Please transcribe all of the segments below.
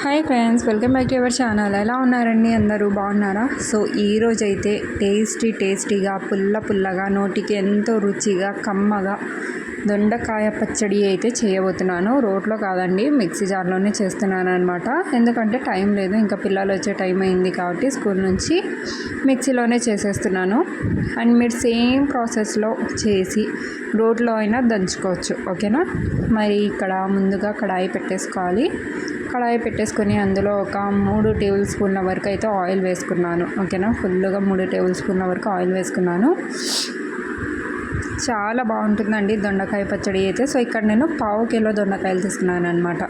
Hi friends, welcome back to your channel. ఎలా ఉన్నారండి? అందరూ బాగున్నారా? సో ఈరోజైతే టేస్టీగా పుల్లగా నోటికి ఎంతో రుచిగా కమ్మగా దొండకాయ పచ్చడి అయితే చేయబోతున్నాను. రోట్లో కాదండి, మిక్సీ జార్లోనే చేస్తున్నాను అనమాట. ఎందుకంటే టైం లేదు, ఇంకా పిల్లలు వచ్చే టైం అయింది కాబట్టి స్కూల్ నుంచి మిక్సీలోనే చేసేస్తున్నాను. అండ్ మీరు సేమ్ ప్రాసెస్లో చేసి రోట్లో అయినా దంచుకోవచ్చు, ఓకేనా? మరి ఇక్కడ ముందుగా కడాయి పెట్టేసుకొని అందులో ఒక 3 టేబుల్ స్పూన్ల వరకు అయితే ఆయిల్ వేసుకున్నాను, ఓకేనా? ఫుల్గా 3 టేబుల్ స్పూన్ల వరకు ఆయిల్ వేసుకున్నాను. చాలా బాగుంటుందండి దొండకాయ పచ్చడి అయితే. సో ఇక్కడ నేను 1/2 కిలో దొండకాయలు తీసుకున్నాను అనమాట.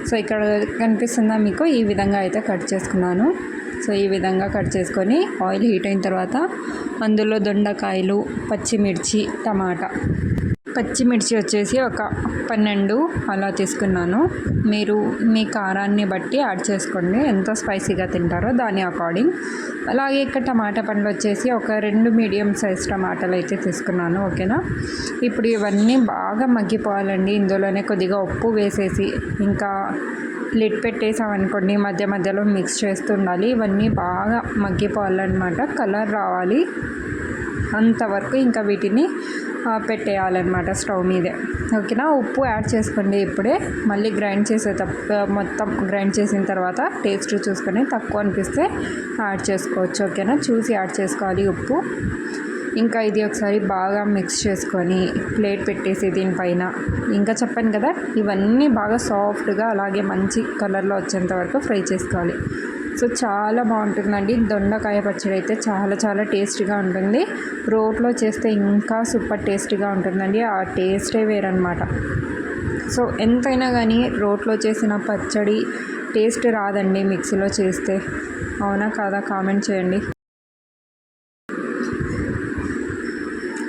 సో ఇక్కడ కనిపిస్తుందా మీకు? ఈ విధంగా అయితే కట్ చేసుకున్నాను. సో ఈ విధంగా కట్ చేసుకొని ఆయిల్ హీట్ అయిన తర్వాత అందులో దొండకాయలు, పచ్చిమిర్చి, టమాటా. పచ్చిమిర్చి వచ్చేసి ఒక 12 అలా తీసుకున్నాను. మీరు మీ కారాన్ని బట్టి యాడ్ చేసుకోండి, ఎంత స్పైసీగా తింటారో దాని అకార్డింగ్. అలాగే ఇక్కడ టమాటా పండ్లు వచ్చేసి ఒక 2 మీడియం సైజ్ టమాటాలు అయితే తీసుకున్నాను, ఓకేనా? ఇప్పుడు ఇవన్నీ బాగా మగ్గిపోవాలండి. ఇందులోనే కొద్దిగా ఉప్పు వేసేసి ఇంకా లిడ్ పెట్టేసామనుకోండి, మధ్యలో మిక్స్ చేస్తూ ఉండాలి. ఇవన్నీ బాగా మగ్గిపోవాలన్నమాట, కలర్ రావాలి అంతవరకు ఇంకా వీటిని పెట్టేయాలన్నమాట స్టవ్ మీదే, ఓకేనా? ఉప్పు యాడ్ చేసుకోండి ఇప్పుడే. మళ్ళీ మొత్తం గ్రైండ్ చేసిన తర్వాత టేస్ట్ చూసుకొని తక్కువ అనిపిస్తే యాడ్ చేసుకోవచ్చు, ఓకేనా? చూసి యాడ్ చేసుకోవాలి ఉప్పు. ఇంకా ఇది ఒకసారి బాగా మిక్స్ చేసుకొని ప్లేట్ పెట్టేసి దీనిపైన, ఇంకా చెప్పాను కదా, ఇవన్నీ బాగా సాఫ్ట్గా అలాగే మంచి కలర్లో వచ్చేంత వరకు ఫ్రై చేసుకోవాలి. సో చాలా బాగుంటుందండి దొండకాయ పచ్చడి అయితే. చాలా టేస్టీగా ఉంటుంది. రోట్లో చేస్తే ఇంకా సూపర్ టేస్టీగా ఉంటుందండి. ఆ టేస్టే వేరనమాట. సో ఎంతైనా కానీ రోట్లో చేసిన పచ్చడి టేస్ట్ రాదండి మిక్సీలో చేస్తే. అవునా కాదా? కామెంట్ చేయండి.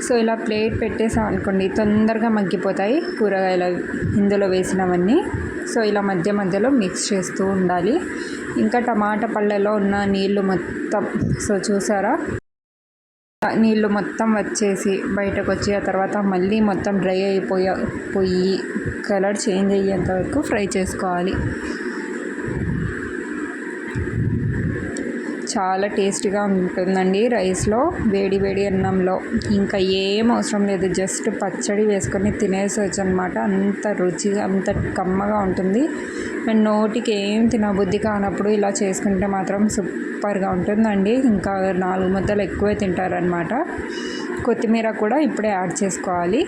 సో ఇలా ప్లేట్ పెట్టేసాం అనుకోండి, తొందరగా మగ్గిపోతాయి కూరగాయలు ఇందులో వేసినవన్నీ. సో ఇలా మధ్యలో మిక్స్ చేస్తూ ఉండాలి. ఇంకా టమాటా పళ్ళలో ఉన్న నీళ్ళు మొత్తం, సో చూసారా, నీళ్ళు మొత్తం వచ్చేసి బయటకు వచ్చి ఆ తర్వాత మళ్ళీ మొత్తం డ్రై అయిపోయి కలర్ చేంజ్ అయ్యేంత వరకు ఫ్రై చేసుకోవాలి. చాలా టేస్టీగా ఉంటుందండి రైస్లో, వేడి అన్నంలో. ఇంకా ఏం అవసరం లేదు, జస్ట్ పచ్చడి వేసుకొని తినేసొచ్చు అనమాట. అంత రుచిగా, అంత కమ్మగా ఉంటుంది. అండ్ నోటికి ఏం తినబుద్ధి కానప్పుడు ఇలా చేసుకుంటే మాత్రం సూపర్గా ఉంటుందండి. ఇంకా 4 ముద్దలు ఎక్కువే తింటారనమాట. కొత్తిమీర కూడా ఇప్పుడే యాడ్ చేసుకోవాలి.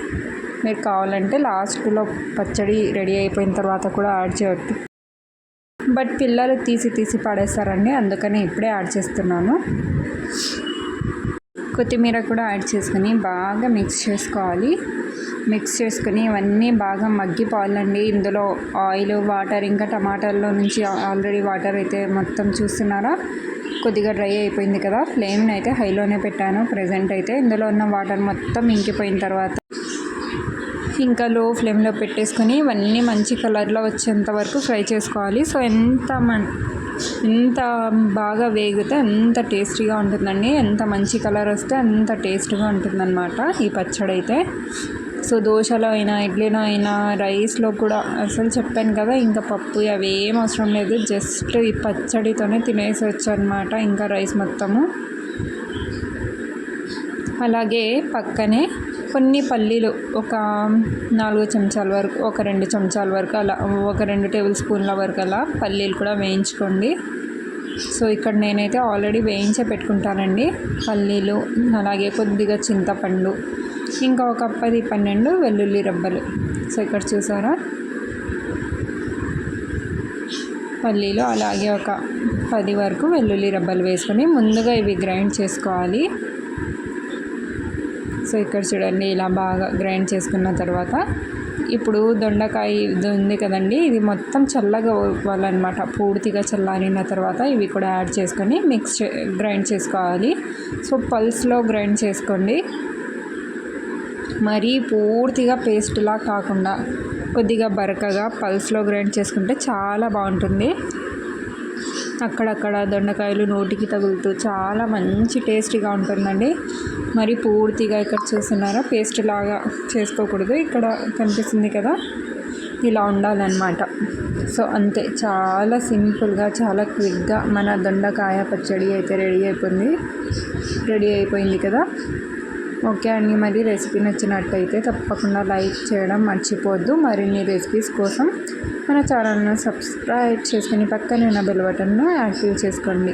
మీరు కావాలంటే లాస్ట్లో పచ్చడి రెడీ అయిపోయిన తర్వాత కూడా యాడ్ చేయొచ్చు, బట్ పిల్లలు తీసి పడేస్తారండి, అందుకని ఇప్పుడే యాడ్ చేస్తున్నాను. కొత్తిమీర కూడా యాడ్ చేసుకొని బాగా మిక్స్ చేసుకోవాలి. మిక్స్ చేసుకొని ఇవన్నీ బాగా మగ్గిపోవాలండి. ఇందులో ఆయిల్, వాటర్, ఇంకా టమాటాల్లో నుంచి ఆల్రెడీ వాటర్ అయితే మొత్తం చూస్తున్నారా, కొద్దిగా డ్రై అయిపోయింది కదా. ఫ్లేమ్ని అయితే హైలోనే పెట్టాను ప్రజెంట్ అయితే. ఇందులో ఉన్న వాటర్ మొత్తం ఇంకిపోయిన తర్వాత ఇంకా లో ఫ్లేమ్లో పెట్టేసుకొని ఇవన్నీ మంచి కలర్లో వచ్చేంత వరకు ఫ్రై చేసుకోవాలి. సో ఎంత బాగా వేగితే అంత టేస్టీగా ఉంటుందండి. ఎంత మంచి కలర్ వస్తే అంత టేస్ట్గా ఉంటుందన్నమాట ఈ పచ్చడి అయితే. సో దోశలో అయినా, ఇడ్లీలో అయినా, రైస్లో కూడా అసలు చెప్పాను కదా, ఇంకా పప్పు అవి ఏం అవసరం లేదు, జస్ట్ ఈ పచ్చడితోనే తినేసొచ్చు అనమాట ఇంకా రైస్ మొత్తము. అలాగే పక్కనే కొన్ని పల్లీలు ఒక 4 చెంచాల వరకు, ఒక 2 చెంచాల వరకు అలా, ఒక 2 టేబుల్ స్పూన్ల వరకు అలా పల్లీలు కూడా వేయించుకోండి. సో ఇక్కడ నేనైతే ఆల్రెడీ వేయించే పెట్టుకుంటానండి పల్లీలు. అలాగే కొద్దిగా చింతపండు, ఇంకా ఒక 10-12 వెల్లుల్లి రెబ్బలు. సో ఇక్కడ చూసారా పల్లీలు, అలాగే ఒక 10 వరకు వెల్లుల్లి రెబ్బలు వేసుకొని ముందుగా ఇవి గ్రైండ్ చేసుకోవాలి. సో ఇక్కడ చూడండి, ఇలా బాగా గ్రైండ్ చేసుకున్న తర్వాత ఇప్పుడు దొండకాయ ఇది ఉంది కదండి, ఇది మొత్తం చల్లగా అవ్వాలన్నమాట. పూర్తిగా చల్లారిన తర్వాత ఇవి కూడా యాడ్ చేసుకొని గ్రైండ్ చేసుకోవాలి. సో పల్స్లో గ్రైండ్ చేసుకోండి, మరీ పూర్తిగా పేస్ట్లా కాకుండా కొద్దిగా బరకగా పల్స్లో గ్రైండ్ చేసుకుంటే చాలా బాగుంటుంది. అక్కడక్కడ దొండకాయలు నోటికి తగులుతూ చాలా మంచి టేస్టీగా ఉంటుందండి. మరి పూర్తిగా ఇక్కడ చూస్తున్నారా, పేస్ట్ లాగా చేసుకోకూడదు. ఇక్కడ కనిపిస్తుంది కదా, ఇలా ఉండాలన్నమాట. సో అంతే, చాలా సింపుల్గా చాలా క్విక్గా మన దొండకాయ పచ్చడి అయితే రెడీ అయిపోయింది కదా. ఓకే అండి, మరి రెసిపీ నచ్చినట్టయితే తప్పకుండా లైక్ చేయడం మర్చిపోవద్దు. మరిన్ని రెసిపీస్ కోసం మన ఛానల్ను సబ్స్క్రైబ్ చేసుకుని పక్కనే ఉన్న బెల్ బటన్ను యాక్టివ్ చేసుకోండి.